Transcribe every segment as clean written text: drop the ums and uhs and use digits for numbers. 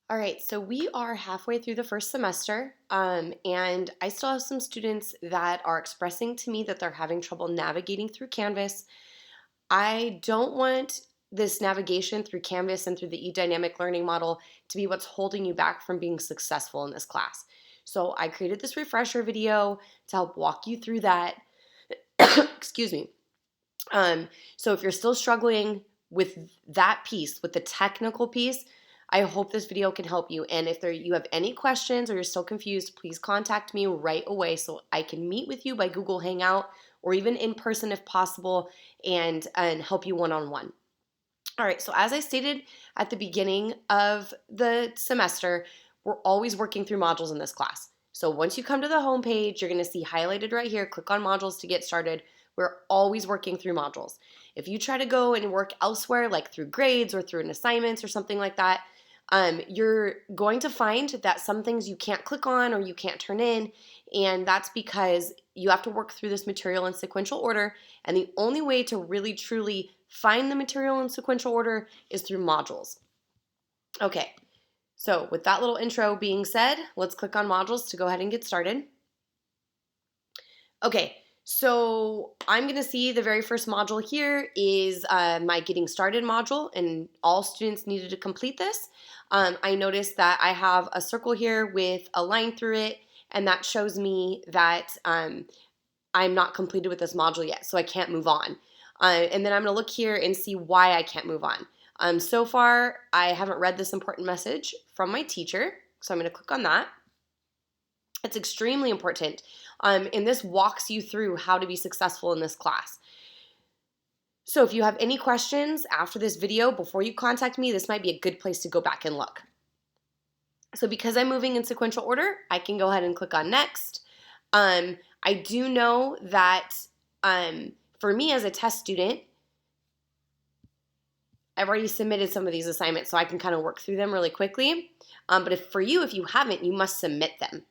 All right, so we are halfway through the first semester, and I still have some students that are expressing to me that they're having trouble navigating through Canvas. I don't want this navigation through Canvas and through the e-dynamic learning model to be what's holding you back from being successful in this class. So I created this refresher video to help walk you through that. Excuse me. So if you're still struggling with that piece, with the technical piece, I hope this video can help you. And if you have any questions or you're still confused, please contact me right away so I can meet with you by Google Hangout or even in person if possible and help you one-on-one. All right, so as I stated at the beginning of the semester, we're always working through modules in this class. So once you come to the home page, you're going to see highlighted right here, click on modules to get started. We're always working through modules. If you try to go and work elsewhere, like through grades or through an assignments or something like that, you're going to find that some things you can't click on or you can't turn in, and that's because you have to work through this material in sequential order, and the only way to really truly find the material in sequential order is through modules. Okay, so with that little intro being said, let's click on modules to go ahead and get started. Okay, so I'm going to see the very first module here is my getting started module, and all students needed to complete this. I noticed that I have a circle here with a line through it, and that shows me that I'm not completed with this module yet, so I can't move on. And then I'm going to look here and see why I can't move on. So far, I haven't read this important message from my teacher, so I'm going to click on that. It's extremely important, and this walks you through how to be successful in this class. So if you have any questions after this video, before you contact me, this might be a good place to go back and look. So because I'm moving in sequential order, I can go ahead and click on next. I do know that for me as a test student, I've already submitted some of these assignments, so I can kind of work through them really quickly. But if you haven't, you must submit them.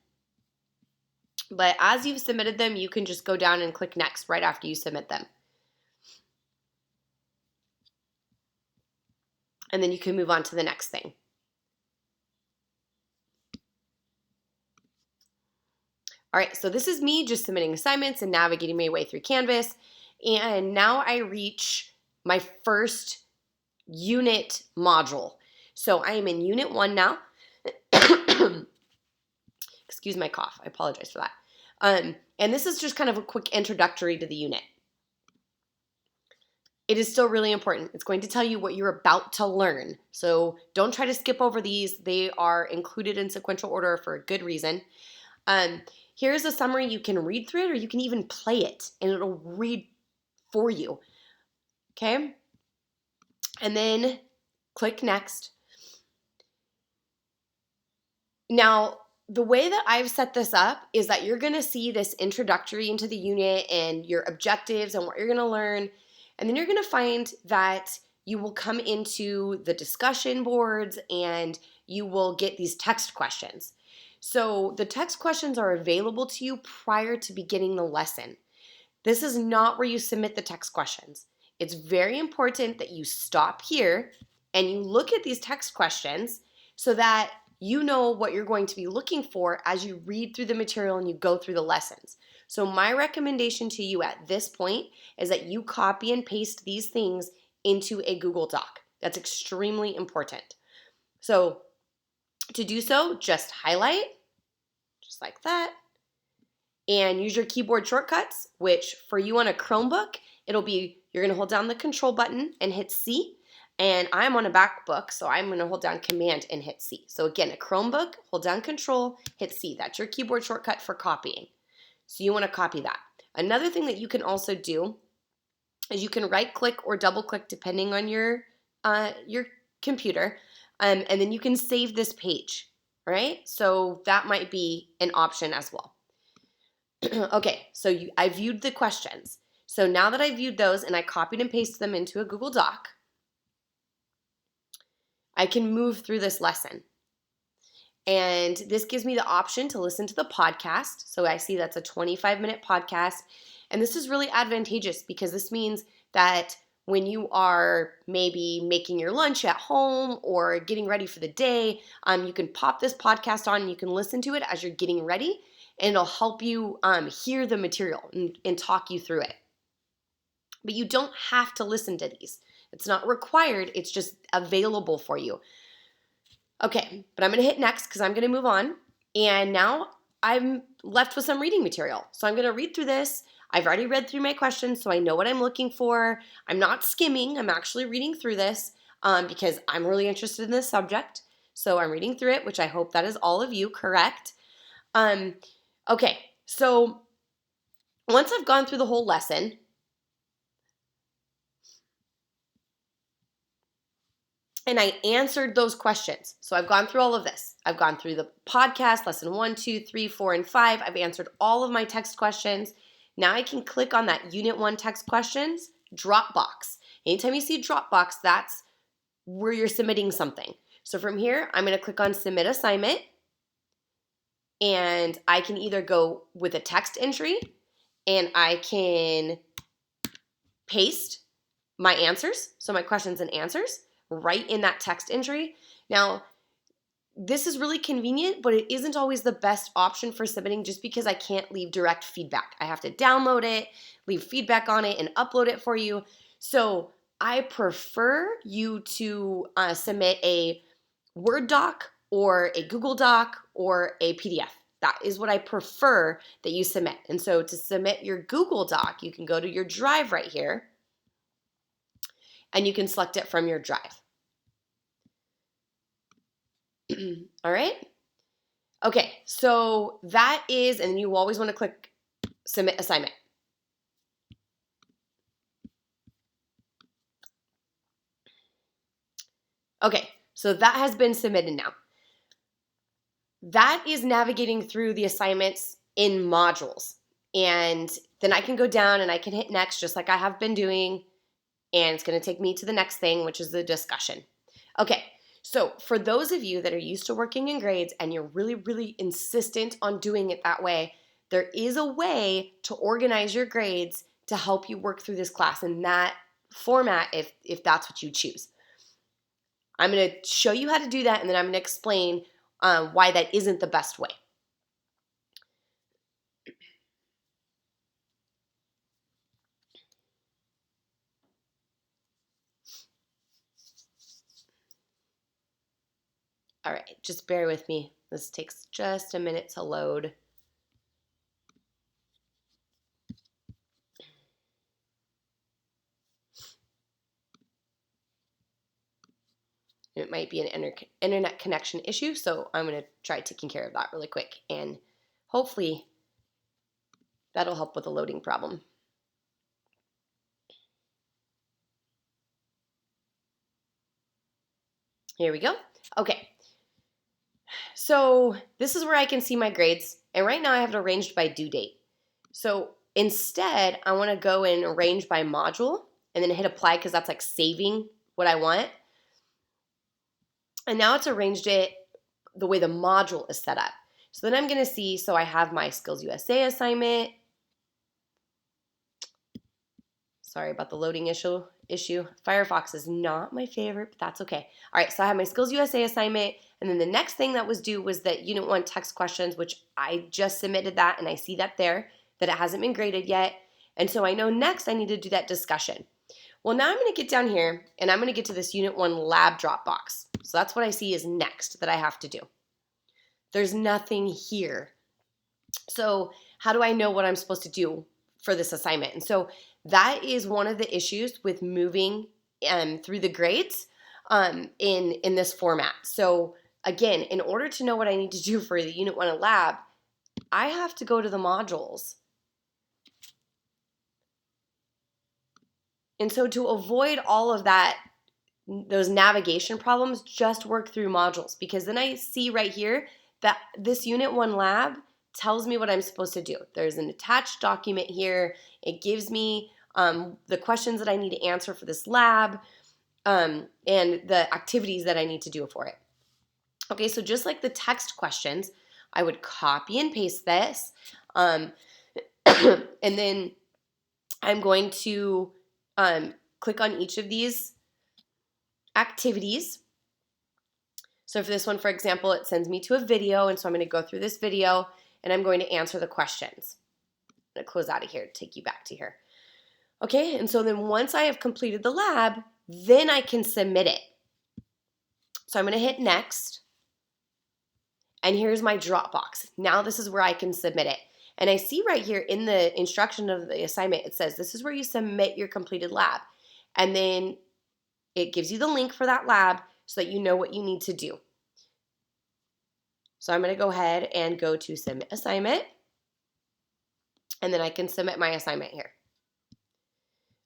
But as you've submitted them, you can just go down and click next right after you submit them. And then you can move on to the next thing. All right, so this is me just submitting assignments and navigating my way through Canvas. And now I reach my first unit module. So I am in Unit 1 now. Excuse my cough. I apologize for that. And this is just kind of a quick introductory to the unit. It is still really important. It's going to tell you what you're about to learn. So don't try to skip over these. They are included in sequential order for a good reason. Here's a summary. You can read through it or you can even play it and it'll read for you. Okay? And then click next. Now, the way that I've set this up is that you're going to see this introductory into the unit and your objectives and what you're going to learn. And then you're going to find that you will come into the discussion boards and you will get these text questions. So the text questions are available to you prior to beginning the lesson. This is not where you submit the text questions. It's very important that you stop here and you look at these text questions so that you know what you're going to be looking for as you read through the material and you go through the lessons. So my recommendation to you at this point is that you copy and paste these things into a Google Doc. That's extremely important. So to do so, just highlight, just like that, and use your keyboard shortcuts, which for you on a Chromebook, it'll be, you're gonna hold down the control button and hit C. And I'm on a MacBook, so I'm going to hold down Command and hit C. So again, a Chromebook, hold down Control, hit C. That's your keyboard shortcut for copying. So you want to copy that. Another thing that you can also do is you can right-click or double-click depending on your computer, and then you can save this page. All right? So that might be an option as well. Okay, so I viewed the questions. So now that I viewed those and I copied and pasted them into a Google Doc, I can move through this lesson. And this gives me the option to listen to the podcast. So I see that's a 25-minute podcast. And this is really advantageous because this means that when you are maybe making your lunch at home or getting ready for the day. You can pop this podcast on and you can listen to it as you're getting ready, and it'll help you hear the material and talk you through it. But you don't have to listen to these. It's not required. It's just available for you. Okay, but I'm going to hit next because I'm going to move on. And now I'm left with some reading material. So I'm going to read through this. I've already read through my questions, so I know what I'm looking for. I'm not skimming. I'm actually reading through this because I'm really interested in this subject. So I'm reading through it, which I hope that is all of you, correct? Okay, so once I've gone through the whole lesson, and I answered those questions. So I've gone through all of this. I've gone through the podcast, lesson 1, 2, 3, 4, and 5. I've answered all of my text questions. Now I can click on that Unit 1 text questions, Dropbox. Anytime you see Dropbox, that's where you're submitting something. So from here, I'm going to click on Submit Assignment. And I can either go with a text entry, and I can paste my answers, so my questions and answers, right in that text entry. Now, this is really convenient, but it isn't always the best option for submitting just because I can't leave direct feedback. I have to download it, leave feedback on it, and upload it for you. So I prefer you to submit a Word doc or a Google Doc or a PDF. That is what I prefer that you submit. And so to submit your Google Doc, you can go to your drive right here, and you can select it from your drive. All right? Okay, so that is, and you always want to click Submit Assignment. Okay, so that has been submitted now. That is navigating through the assignments in modules. And then I can go down and I can hit next just like I have been doing. And it's going to take me to the next thing, which is the discussion. Okay, so for those of you that are used to working in grades and you're really, really insistent on doing it that way, there is a way to organize your grades to help you work through this class in that format if that's what you choose. I'm going to show you how to do that, and then I'm going to explain why that isn't the best way. All right, just bear with me. This takes just a minute to load. It might be an internet connection issue, so I'm going to try taking care of that really quick, and hopefully that'll help with the loading problem. Here we go. Okay, so this is where I can see my grades, and right now I have it arranged by due date. So instead, I want to go and arrange by module, and then hit apply because that's like saving what I want. And now it's arranged it the way the module is set up. So then I'm going to see, so I have my Skills USA assignment. Sorry about the loading issue. Firefox is not my favorite, but that's okay. All right, so I have my Skills USA assignment, and then the next thing that was due was that Unit 1 text questions, which I just submitted that, and I see that there, that it hasn't been graded yet. And so I know next I need to do that discussion. Well, now I'm going to get down here, and I'm going to get to this Unit 1 lab drop box. So that's what I see is next that I have to do. There's nothing here. So how do I know what I'm supposed to do for this assignment? And so that is one of the issues with moving through the grades in this format. So again, in order to know what I need to do for the Unit 1 lab, I have to go to the modules. And so to avoid all of that, those navigation problems, just work through modules, because then I see right here that this Unit 1 lab tells me what I'm supposed to do. There's an attached document here. It gives me the questions that I need to answer for this lab and the activities that I need to do for it. Okay, so just like the text questions, I would copy and paste this, and then I'm going to click on each of these activities. So for this one, for example, it sends me to a video, and so I'm going to go through this video and I'm going to answer the questions. I'm going to close out of here to take you back to here. Okay, and so then once I have completed the lab, then I can submit it. So I'm going to hit next, and here's my Dropbox. Now this is where I can submit it. And I see right here in the instruction of the assignment, it says this is where you submit your completed lab. And then it gives you the link for that lab so that you know what you need to do. So I'm going to go ahead and go to submit assignment, and then I can submit my assignment here.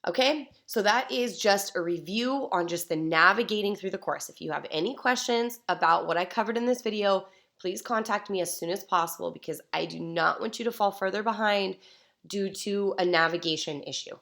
Okay, so that is just a review on just the navigating through the course. If you have any questions about what I covered in this video, please contact me as soon as possible because I do not want you to fall further behind due to a navigation issue.